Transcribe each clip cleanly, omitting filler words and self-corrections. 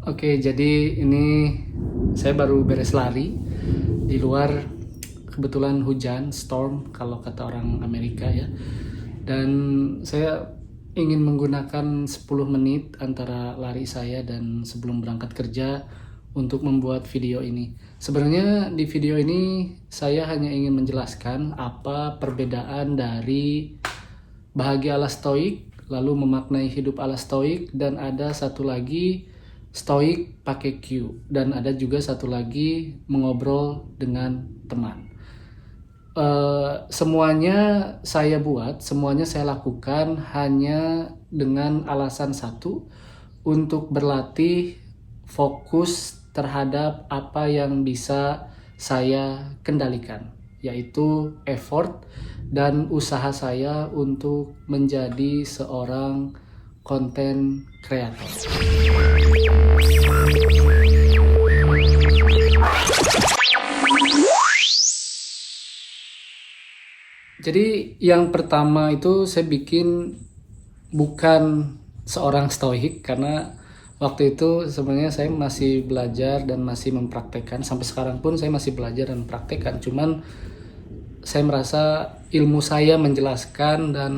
Oke, jadi ini saya baru beres lari di luar. Kebetulan hujan, storm kalau kata orang Amerika ya. Dan saya ingin menggunakan 10 menit antara lari saya dan sebelum berangkat kerja untuk membuat video ini. Sebenarnya di video ini saya hanya ingin menjelaskan apa perbedaan dari bahagia ala stoik, lalu memaknai hidup ala stoik, dan ada satu lagi stoik pakai Q, dan ada juga satu lagi mengobrol dengan teman. Semuanya saya buat, semuanya saya lakukan hanya dengan alasan satu, untuk berlatih fokus terhadap apa yang bisa saya kendalikan, yaitu effort dan usaha saya untuk menjadi seorang content creator. Jadi yang pertama itu saya bikin bukan seorang stoik, karena waktu itu sebenarnya saya masih belajar dan masih mempraktekkan. Sampai sekarang pun saya masih belajar dan mempraktekkan. Cuman saya merasa ilmu saya menjelaskan dan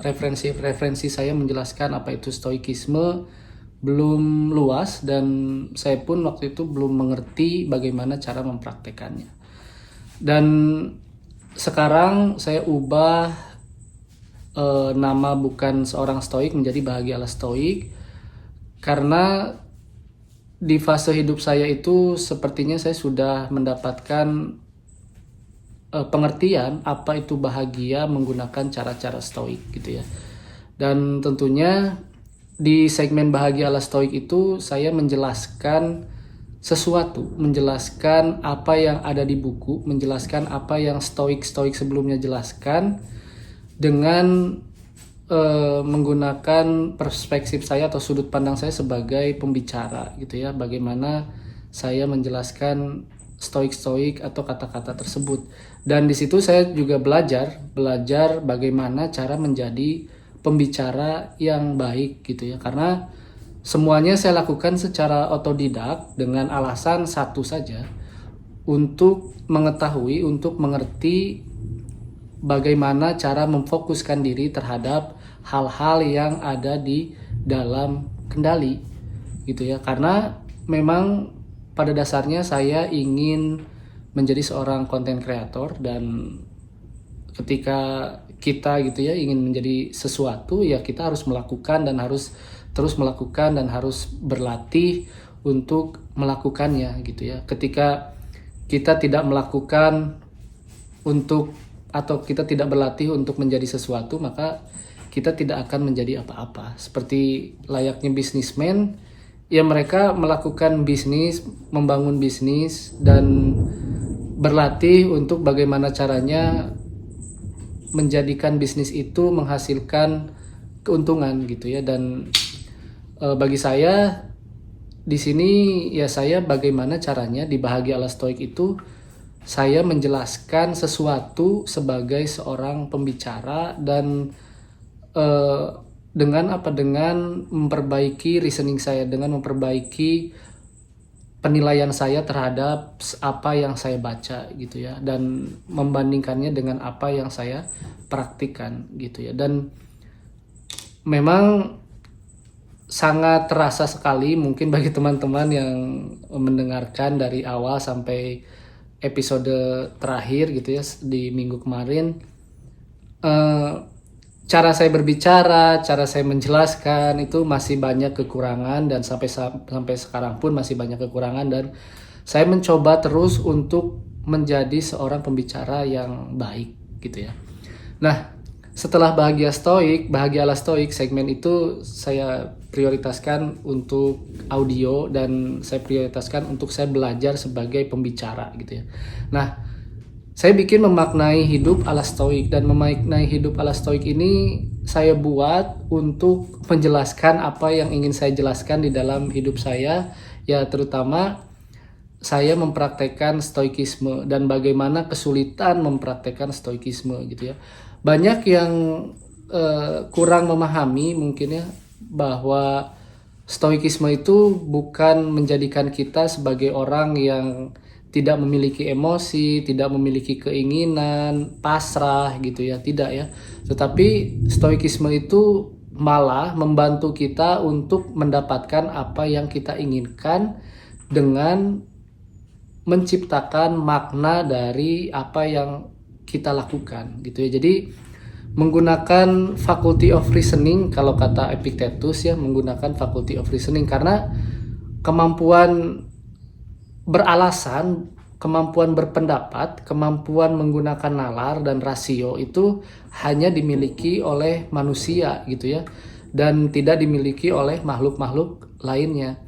referensi saya menjelaskan apa itu stoikisme belum luas, dan saya pun waktu itu belum mengerti bagaimana cara mempraktekannya. Dan sekarang saya ubah nama bukan seorang stoik menjadi bahagia ala stoik, karena di fase hidup saya itu sepertinya saya sudah mendapatkan pengertian apa itu bahagia menggunakan cara-cara stoik gitu ya. Dan tentunya di segmen bahagia ala stoik itu saya menjelaskan sesuatu, menjelaskan apa yang ada di buku, menjelaskan apa yang stoik sebelumnya jelaskan, dengan menggunakan perspektif saya atau sudut pandang saya sebagai pembicara gitu ya, bagaimana saya menjelaskan stoik atau kata-kata tersebut. Dan di situ saya juga belajar bagaimana cara menjadi pembicara yang baik gitu ya, karena semuanya saya lakukan secara otodidak dengan alasan satu saja, untuk mengetahui, untuk mengerti bagaimana cara memfokuskan diri terhadap hal-hal yang ada di dalam kendali gitu ya. Karena memang pada dasarnya saya ingin menjadi seorang content creator, dan ketika kita gitu ya ingin menjadi sesuatu, ya kita harus melakukan dan harus terus melakukan dan harus berlatih untuk melakukannya gitu ya. Ketika kita tidak melakukan untuk, atau kita tidak berlatih untuk menjadi sesuatu, maka kita tidak akan menjadi apa-apa. Seperti layaknya bisnismen, ya mereka melakukan bisnis, membangun bisnis, dan berlatih untuk bagaimana caranya menjadikan bisnis itu menghasilkan keuntungan gitu ya. Dan bagi saya di sini ya, saya bagaimana caranya di bahagia ala stoik itu saya menjelaskan sesuatu sebagai seorang pembicara, dan dengan memperbaiki reasoning saya, dengan memperbaiki penilaian saya terhadap apa yang saya baca gitu ya, dan membandingkannya dengan apa yang saya praktikkan gitu ya. Dan memang sangat terasa sekali mungkin bagi teman-teman yang mendengarkan dari awal sampai episode terakhir gitu ya di minggu kemarin, cara saya berbicara, cara saya menjelaskan itu masih banyak kekurangan, dan sampai sekarang pun masih banyak kekurangan, dan saya mencoba terus untuk menjadi seorang pembicara yang baik gitu ya. Nah, setelah bahagia ala stoik segmen itu saya prioritaskan untuk audio, dan saya prioritaskan untuk saya belajar sebagai pembicara gitu ya. Nah, saya bikin memaknai hidup ala stoik, dan memaknai hidup ala stoik ini saya buat untuk menjelaskan apa yang ingin saya jelaskan di dalam hidup saya, ya terutama saya mempraktekkan stoikisme dan bagaimana kesulitan mempraktekkan stoikisme gitu ya. Banyak yang kurang memahami mungkin ya, bahwa Stoikisme itu bukan menjadikan kita sebagai orang yang tidak memiliki emosi, tidak memiliki keinginan, pasrah gitu ya, tidak ya. Tetapi stoikisme itu malah membantu kita untuk mendapatkan apa yang kita inginkan dengan menciptakan makna dari apa yang kita lakukan gitu ya. Jadi menggunakan faculty of reasoning, kalau kata Epictetus ya, menggunakan faculty of reasoning, karena kemampuan beralasan, kemampuan berpendapat, kemampuan menggunakan nalar dan rasio itu hanya dimiliki oleh manusia gitu ya, dan tidak dimiliki oleh makhluk-makhluk lainnya.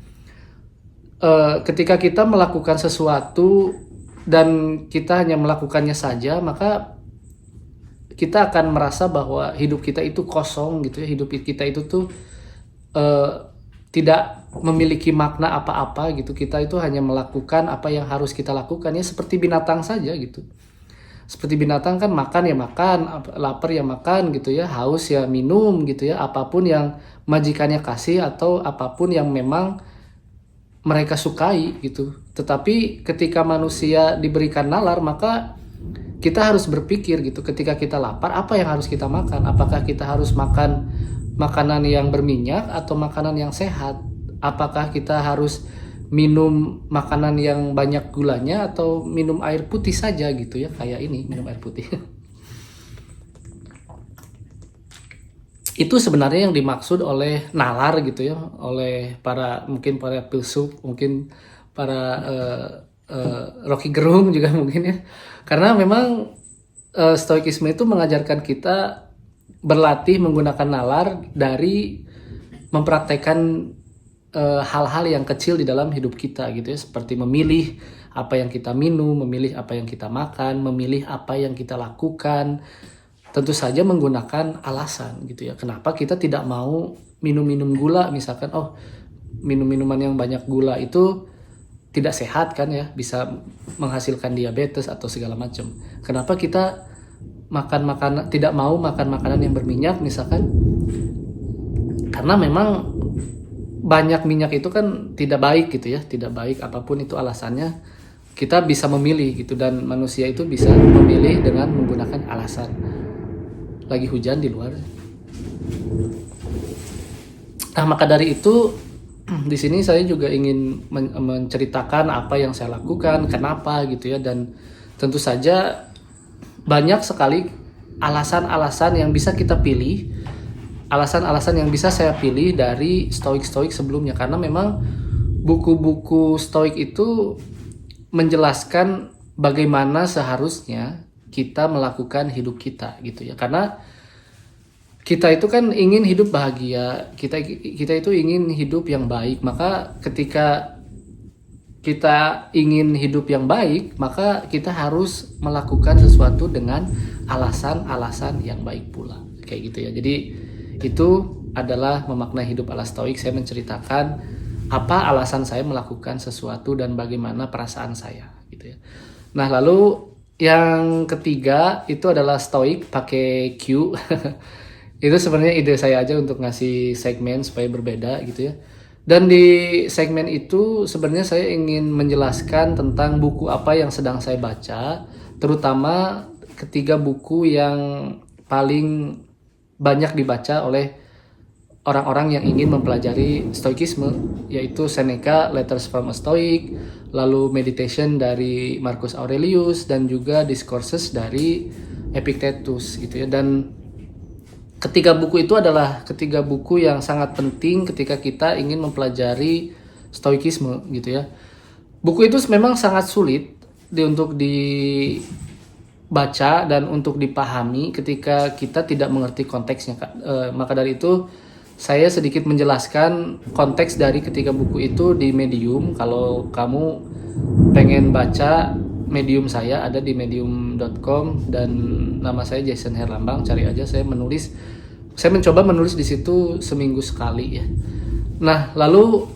Ketika kita melakukan sesuatu dan kita hanya melakukannya saja, maka kita akan merasa bahwa hidup kita itu kosong gitu ya, hidup kita itu tuh tidak memiliki makna apa-apa gitu. Kita itu hanya melakukan apa yang harus kita lakukan ya, seperti binatang saja gitu. Seperti binatang kan, makan ya makan, lapar ya makan gitu ya, haus ya minum gitu ya, apapun yang majikannya kasih atau apapun yang memang mereka sukai gitu. Tetapi ketika manusia diberikan nalar, maka kita harus berpikir gitu, ketika kita lapar apa yang harus kita makan? Apakah kita harus makan makanan yang berminyak atau makanan yang sehat? Apakah kita harus minum makanan yang banyak gulanya atau minum air putih saja gitu ya, kayak ini minum air putih. Itu sebenarnya yang dimaksud oleh nalar gitu ya, oleh mungkin para filsuf, mungkin para Rocky Gerung juga mungkin ya. Karena memang stoikisme itu mengajarkan kita berlatih menggunakan nalar dari mempraktekkan hal-hal yang kecil di dalam hidup kita gitu ya, seperti memilih apa yang kita minum, memilih apa yang kita makan, memilih apa yang kita lakukan. Tentu saja menggunakan alasan gitu ya, kenapa kita tidak mau minum-minum gula misalkan. Oh, minum-minuman yang banyak gula itu tidak sehat kan ya, bisa menghasilkan diabetes atau segala macam. Kenapa kita tidak mau makan makanan yang berminyak misalkan? Karena memang banyak minyak itu kan tidak baik gitu ya, tidak baik, apapun itu alasannya. Kita bisa memilih gitu, dan manusia itu bisa memilih dengan menggunakan alasan. Lagi hujan di luar. Nah, maka dari itu di sini saya juga ingin menceritakan apa yang saya lakukan, kenapa gitu ya, dan tentu saja banyak sekali alasan-alasan yang bisa kita pilih, alasan-alasan yang bisa saya pilih dari stoik-stoik sebelumnya, karena memang buku-buku stoik itu menjelaskan bagaimana seharusnya kita melakukan hidup kita gitu ya, karena kita itu kan ingin hidup bahagia, kita itu ingin hidup yang baik. Maka ketika kita ingin hidup yang baik, maka kita harus melakukan sesuatu dengan alasan-alasan yang baik pula, kayak gitu ya. Jadi itu adalah memaknai hidup ala stoik. Saya menceritakan apa alasan saya melakukan sesuatu dan bagaimana perasaan saya gitu ya. Nah, lalu yang ketiga itu adalah stoik pakai Q. Itu sebenarnya ide saya aja untuk ngasih segmen supaya berbeda gitu ya. Dan di segmen itu sebenarnya saya ingin menjelaskan tentang buku apa yang sedang saya baca, terutama ketiga buku yang paling banyak dibaca oleh orang-orang yang ingin mempelajari stoikisme, yaitu Seneca, Letters from a Stoic, lalu Meditation dari Marcus Aurelius, dan juga Discourses dari Epictetus gitu ya. Dan ketiga buku itu adalah ketiga buku yang sangat penting ketika kita ingin mempelajari stoikisme gitu ya. Buku itu memang sangat sulit untuk dibaca dan untuk dipahami ketika kita tidak mengerti konteksnya. Maka dari itu saya sedikit menjelaskan konteks dari ketiga buku itu di Medium. Kalau kamu pengen baca, Medium saya ada di medium.com dan nama saya Jason Herlambang, cari aja. Saya mencoba menulis di situ seminggu sekali ya. Nah, lalu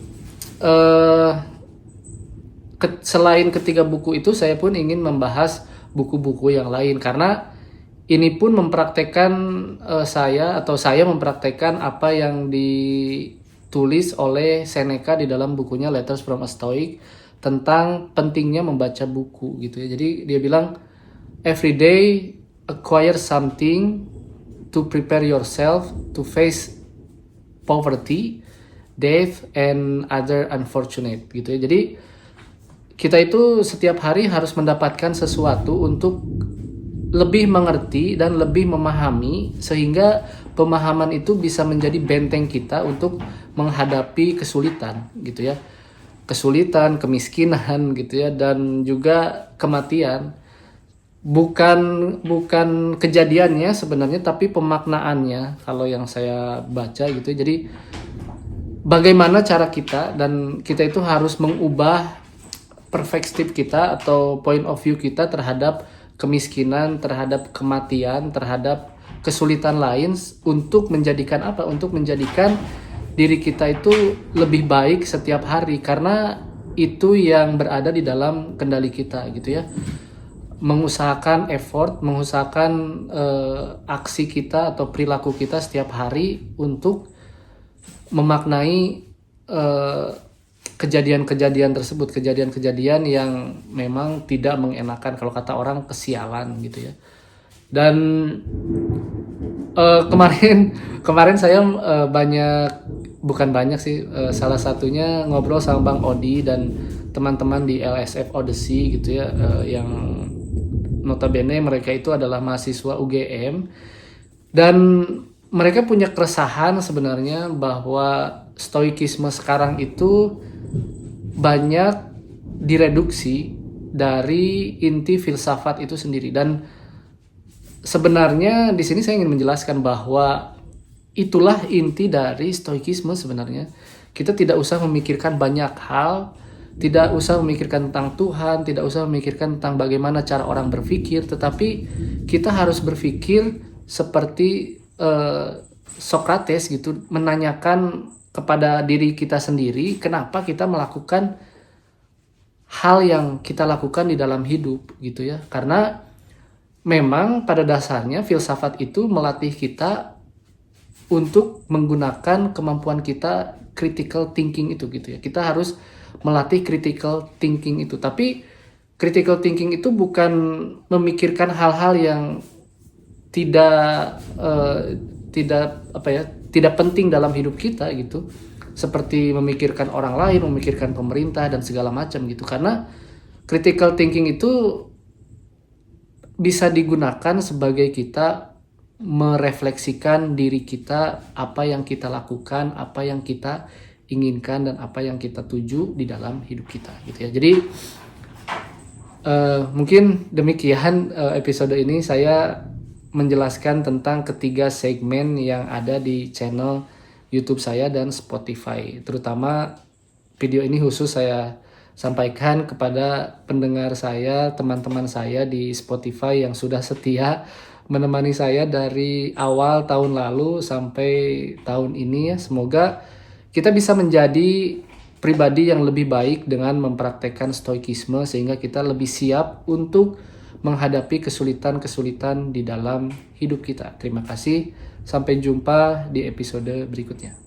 selain ketiga buku itu, saya pun ingin membahas buku-buku yang lain, karena ini pun mempraktekkan saya mempraktekkan apa yang ditulis oleh Seneca di dalam bukunya Letters from a Stoic tentang pentingnya membaca buku gitu ya. Jadi dia bilang every day acquire something to prepare yourself to face poverty, death, and other unfortunate gitu ya. Jadi kita itu setiap hari harus mendapatkan sesuatu untuk lebih mengerti dan lebih memahami, sehingga pemahaman itu bisa menjadi benteng kita untuk menghadapi kesulitan gitu ya. Kesulitan, kemiskinan gitu ya, dan juga kematian. Bukan kejadiannya sebenarnya, tapi pemaknaannya kalau yang saya baca gitu. Jadi bagaimana cara kita, dan kita itu harus mengubah perspektif kita atau point of view kita terhadap kemiskinan, terhadap kematian, terhadap kesulitan lain, untuk menjadikan apa? Untuk menjadikan diri kita itu lebih baik setiap hari, karena itu yang berada di dalam kendali kita gitu ya. Mengusahakan effort, mengusahakan aksi kita atau perilaku kita setiap hari untuk memaknai kejadian-kejadian tersebut, kejadian-kejadian yang memang tidak mengenakan, kalau kata orang kesialan gitu ya. Dan kemarin saya bukan banyak sih, salah satunya ngobrol sama Bang Odi dan teman-teman di LSF Odyssey gitu ya, yang notabene mereka itu adalah mahasiswa UGM, dan mereka punya keresahan sebenarnya bahwa stoikisme sekarang itu banyak direduksi dari inti filsafat itu sendiri. Dan sebenarnya di sini saya ingin menjelaskan bahwa itulah inti dari stoikisme sebenarnya. Kita tidak usah memikirkan banyak hal, tidak usah memikirkan tentang Tuhan, tidak usah memikirkan tentang bagaimana cara orang berpikir, tetapi kita harus berpikir seperti Socrates gitu, menanyakan kepada diri kita sendiri kenapa kita melakukan hal yang kita lakukan di dalam hidup gitu ya. Karena memang pada dasarnya filsafat itu melatih kita untuk menggunakan kemampuan kita critical thinking itu gitu ya. Kita harus melatih critical thinking itu. Tapi critical thinking itu bukan memikirkan hal-hal yang tidak penting dalam hidup kita gitu, seperti memikirkan orang lain, memikirkan pemerintah dan segala macam gitu. Karena critical thinking itu bisa digunakan sebagai kita merefleksikan diri kita, apa yang kita lakukan, apa yang kita inginkan, dan apa yang kita tuju di dalam hidup kita gitu ya. Jadi mungkin demikian episode ini saya menjelaskan tentang ketiga segmen yang ada di channel YouTube saya dan Spotify. Terutama video ini khusus saya sampaikan kepada pendengar saya, teman-teman saya di Spotify yang sudah setia menemani saya dari awal tahun lalu sampai tahun ini ya. Semoga kita bisa menjadi pribadi yang lebih baik dengan mempraktekkan stoikisme, sehingga kita lebih siap untuk menghadapi kesulitan-kesulitan di dalam hidup kita. Terima kasih, sampai jumpa di episode berikutnya.